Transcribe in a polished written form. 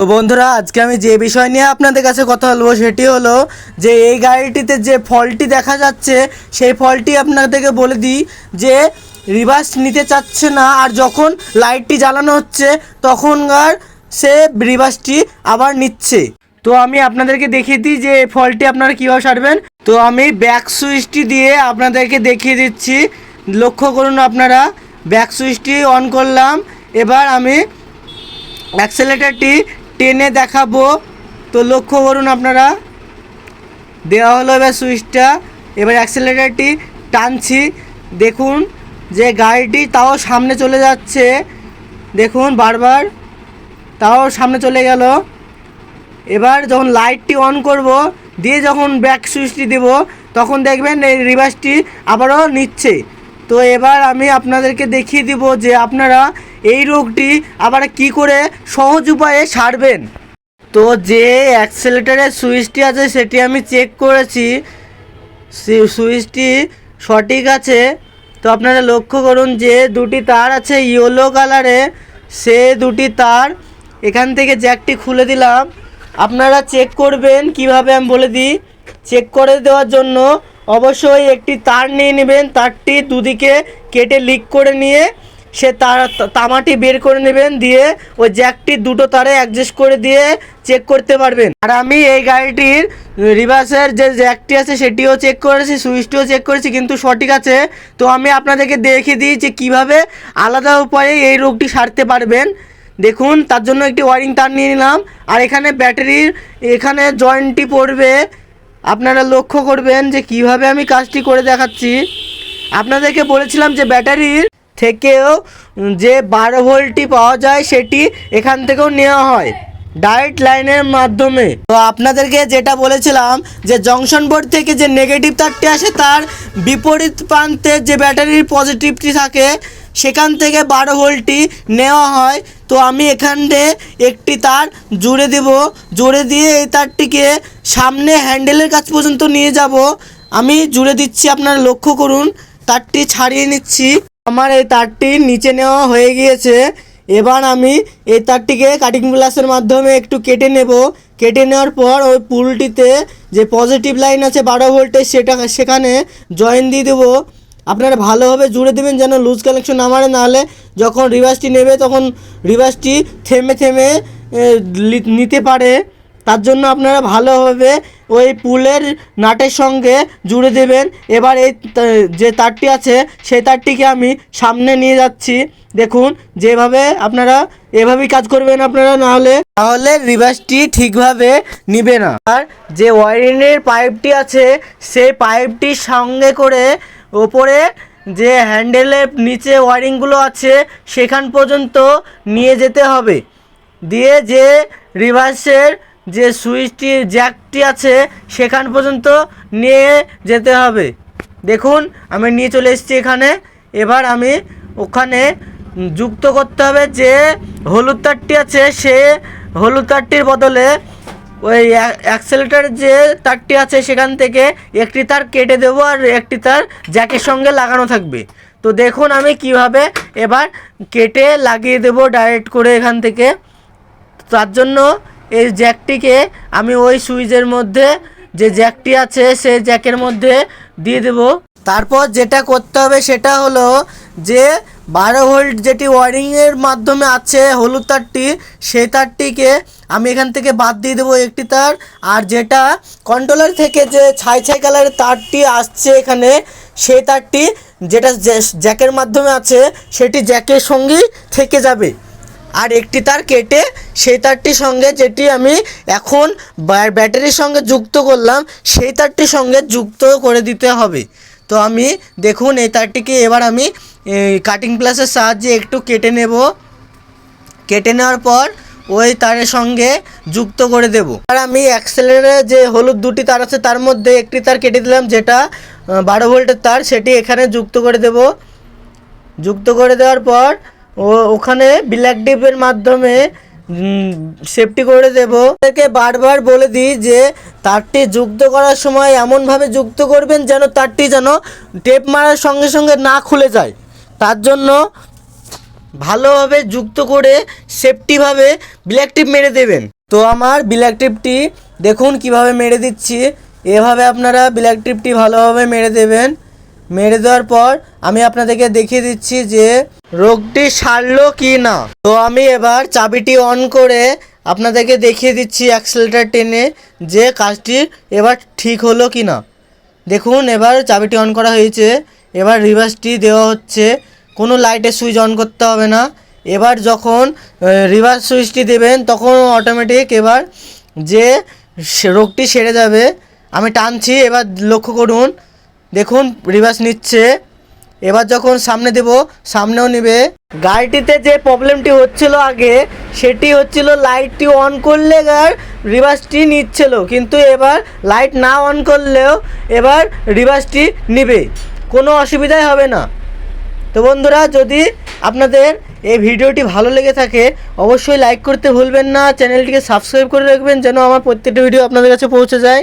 তো বন্ধুরা, আজকে আমি যে বিষয় নিয়ে আপনাদের কাছে কথা বলবো সেটি হলো যে এই গাড়িটিতে যে ফল্টটি দেখা যাচ্ছে সেই ফল্টটি আপনাদেরকে বলে দিই যে রিভার্স নিতে চাচ্ছে না, আর যখন লাইটটি জ্বালানো হচ্ছে তখনকার সে রিভার্সটি আবার নিচ্ছে। তো আমি আপনাদেরকে দেখিয়ে দিই যে এই ফল্টটি আপনারা কীভাবে সারবেন। তো আমি ব্যাক সুইচটি দিয়ে আপনাদেরকে দেখিয়ে দিচ্ছি। লক্ষ্য করুন, আপনারা ব্যাক সুইচটি অন করলাম। এবার আমি অ্যাক্সেলেটারটি টেনে দেখাবো। তো লক্ষ্য করুন, আপনারা দেওয়া হলো এবার সুইচটা। এবার অ্যাক্সেলেটারটি টানছি, দেখুন যে গাড়িটি তাও সামনে চলে যাচ্ছে। দেখুন বারবার তাও সামনে চলে গেল। এবার যখন লাইটটি অন করব দিয়ে যখন ব্যাক সুইচটি দেব তখন দেখবেন এই রিভার্সটি আবারও নিচ্ছে। তো এবার আমি আপনাদেরকে দেখিয়ে দিব যে আপনারা এই রোগটি আবার কি করে সহজ উপায়ে সারবেন। তো যে অ্যাক্সেলেটারের সুইচটি আছে সেটি আমি চেক করেছি, সুইচটি সঠিক আছে। তো আপনারা লক্ষ্য করুন যে দুটি তার আছে ইয়েলো কালারে, সে দুটি তার এখান থেকে জ্যাকটি খুলে দিলাম। আপনারা চেক করবেন কিভাবে আমি বলে দিই। চেক করে দেওয়ার জন্য অবশ্যই একটি তার নিয়ে নেবেন, তারটি দুদিকে কেটে লিক করে নিয়ে সে তামাটি বের করে নেবেন, দিয়ে ওই জ্যাকটি দুটো তারে অ্যাডজাস্ট করে দিয়ে চেক করতে পারবেন। আর আমি এই গাড়িটির রিভার্সের যে জ্যাকটি আছে সেটিও চেক করেছি, সুইচটিও চেক করেছি, কিন্তু সঠিক আছে। তো আমি আপনাদেরকে দেখিয়ে দিই যে কীভাবে আলাদা উপায়ে এই রোগটি সারতে পারবেন। দেখুন, তার জন্য একটি ওয়ারিং তার নিয়ে নিলাম, আর এখানে ব্যাটারির এখানে জয়েন্টটি পড়বে। আপনারা লক্ষ্য করবেন যে কিভাবে আমি কাজটি করে দেখাচ্ছি। আপনাদেরকে বলেছিলাম যে ব্যাটারির থেকেও যে 12 ভোল্টটি পাওয়া যায় সেটি এখান থেকেও নেওয়া হয় ডাইরেক্ট লাইনের মাধ্যমে। তো আপনাদেরকে যেটা বলেছিলাম যে জংশন বোর্ড থেকে যে নেগেটিভ তারটি আসে তার বিপরীত প্রান্তে যে ব্যাটারির পজিটিভটি থাকে সেখান থেকে 12 ভোল্টটি নেওয়া হয়। তো আমি এখানে একটি তার জুড়ে দেব, জুড়ে দিয়ে এই তারটিকে সামনে হ্যান্ডেলের কাছ পর্যন্ত নিয়ে যাব। আমি জুড়ে দিচ্ছি, আপনারা লক্ষ্য করুন, তারটি ছাড়িয়ে নিচ্ছি। আমার এই তারটি নিচে নেওয়া হয়ে গিয়েছে। এবার আমি এই তারটিকে কাটিং প্লাসের মাধ্যমে একটু কেটে নেব। কেটে নেওয়ার পর ওই পুলটিতে যে পজিটিভ লাইন আছে 12 ভোল্টের সেখানে জয়েন দিয়ে দেবো। আপনারা ভালোভাবে জুড়ে দেবেন যেন লুজ কানেকশন না মারে, নাহলে যখন রিভার্সটি নেবে তখন রিভার্সটি থেমে থেমে নিতে পারে। তার জন্য আপনারা ভালোভাবে ওই পুলের নাটের সঙ্গে জুড়ে দেবেন। এবার এই যে তারটি আছে সেই তারটিকে আমি সামনে নিয়ে যাচ্ছি। দেখুন যেভাবে আপনারা এভাবেই কাজ করবেন আপনারা, নাহলে রিভার্সটি ঠিকভাবে নিবে না। আর যে ওয়ারিংয়ের পাইপটি আছে সেই পাইপটির সঙ্গে করে ওপরে যে হ্যান্ডেলের নিচে ওয়ারিংগুলো আছে সেখান পর্যন্ত নিয়ে যেতে হবে, দিয়ে যে রিভার্সের যে সুইচটি জ্যাকটি আছে সেখান পর্যন্ত নিয়ে যেতে হবে। দেখুন আমি নিয়ে চলে এসেছি এখানে। এবার আমি ওখানে যুক্ত করতে হবে যে হলুদ তারটি আছে, সে হলুদ তারটির বদলে ওই অ্যাক্সেলেটারের যে তারটি আছে সেখান থেকে একটি তার কেটে দেবো, আর একটি তার জ্যাকের সঙ্গে লাগানো থাকবে। তো দেখুন আমি কিভাবে এবার কেটে লাগিয়ে দেবো ডাইরেক্ট করে এখান থেকে। তার জন্য এই জ্যাকটিকে আমি ওই সুইচের মধ্যে যে জ্যাকটি আছে সেই জ্যাকের মধ্যে দিয়ে দেব। তারপর যেটা করতে হবে সেটা হলো যে 12 ভোল্ট যেটি ওয়ারিংয়ের মাধ্যমে আছে হলুদ তারটি, সেই তারটিকে আমি এখান থেকে বাদ দিয়ে দেবো একটি তার। আর যেটা কন্ট্রোলার থেকে যে ছাই ছাই কালারের তারটি আসছে এখানে, সেই তারটি যেটা জ্যাকের মাধ্যমে আছে সেটি জ্যাকের সঙ্গেই থেকে যাবে। আর একটি তার কেটে সেই তারটির সঙ্গে যেটি আমি এখন ব্যাটারির সঙ্গে যুক্ত করলাম সেই তারটির সঙ্গে যুক্ত করে দিতে হবে। তো আমি দেখুন এই তারটিকে এবার আমি কাটিং প্লাসের সাহায্যে একটু কেটে নেব। কেটে নেওয়ার পর ওই তারের সঙ্গে যুক্ত করে দেব। আর আমি অ্যাক্সেলেটারে যে হলুদ দুটি তার আছে তার মধ্যে একটি তার কেটে দিলাম, যেটা 12 ভোল্টের তার, সেটি এখানে যুক্ত করে দেব। যুক্ত করে দেওয়ার পর ওখানে ব্ল্যাক টেপের মাধ্যমে সেফটি করে দেব। তাদেরকে বারবার বলে দিই যে তারটি যুক্ত করার সময় এমনভাবে যুক্ত করবেন যেন তারটি যেন টেপ মারার সঙ্গে সঙ্গে না খুলে যায়। তার জন্য ভালোভাবে যুক্ত করে সেফটিভাবে ব্ল্যাক টিপ মেরে দেবেন। তো আমার ব্ল্যাক টিপটি দেখুন কিভাবে মেরে দিচ্ছি। এভাবে আপনারা ব্ল্যাক টিপটি ভালোভাবে মেরে দেবেন। মেরে দেওয়ার পর আমি আপনাদেরকে দেখিয়ে দিচ্ছি যে রোগটি সারলো কি না। তো আমি এবার চাবিটি অন করে আপনাদেরকে দেখিয়ে দিচ্ছি অ্যাক্সেলেরেটর টেনে যে কাজটি এবার ঠিক হলো কি না। দেখুন এবার চাবিটি অন করা হয়েছে, এবার রিভার্সটি দেওয়া হচ্ছে, কোনো লাইটের সুইচ অন করতে হবে না। এবার যখন রিভার্স সুইচটি দেবেন তখন অটোমেটিক এবার যে রোগটি সেরে যাবে। আমি টানছি, এবার লক্ষ্য করুন, দেখুন রিভার্স নিচ্ছে। এবার যখন সামনে দেব সামনেও নেবে। গাড়িটিতে যে প্রবলেমটি হচ্ছিল আগে সেটি হচ্ছিল লাইটটি অন করলে রিভার্সটি নিচ্ছিল, কিন্তু এবার লাইট না অন করলেও এবার রিভার্সটি নেবে, কোনো অসুবিধাই হবে না। তো বন্ধুরা, যদি আপনাদের এই ভিডিওটি ভালো লেগে থাকে অবশ্যই লাইক করতে ভুলবেন না, চ্যানেলটিকে সাবস্ক্রাইব করে রাখবেন যেন আমার প্রত্যেকটা ভিডিও আপনাদের কাছে পৌঁছে যায়।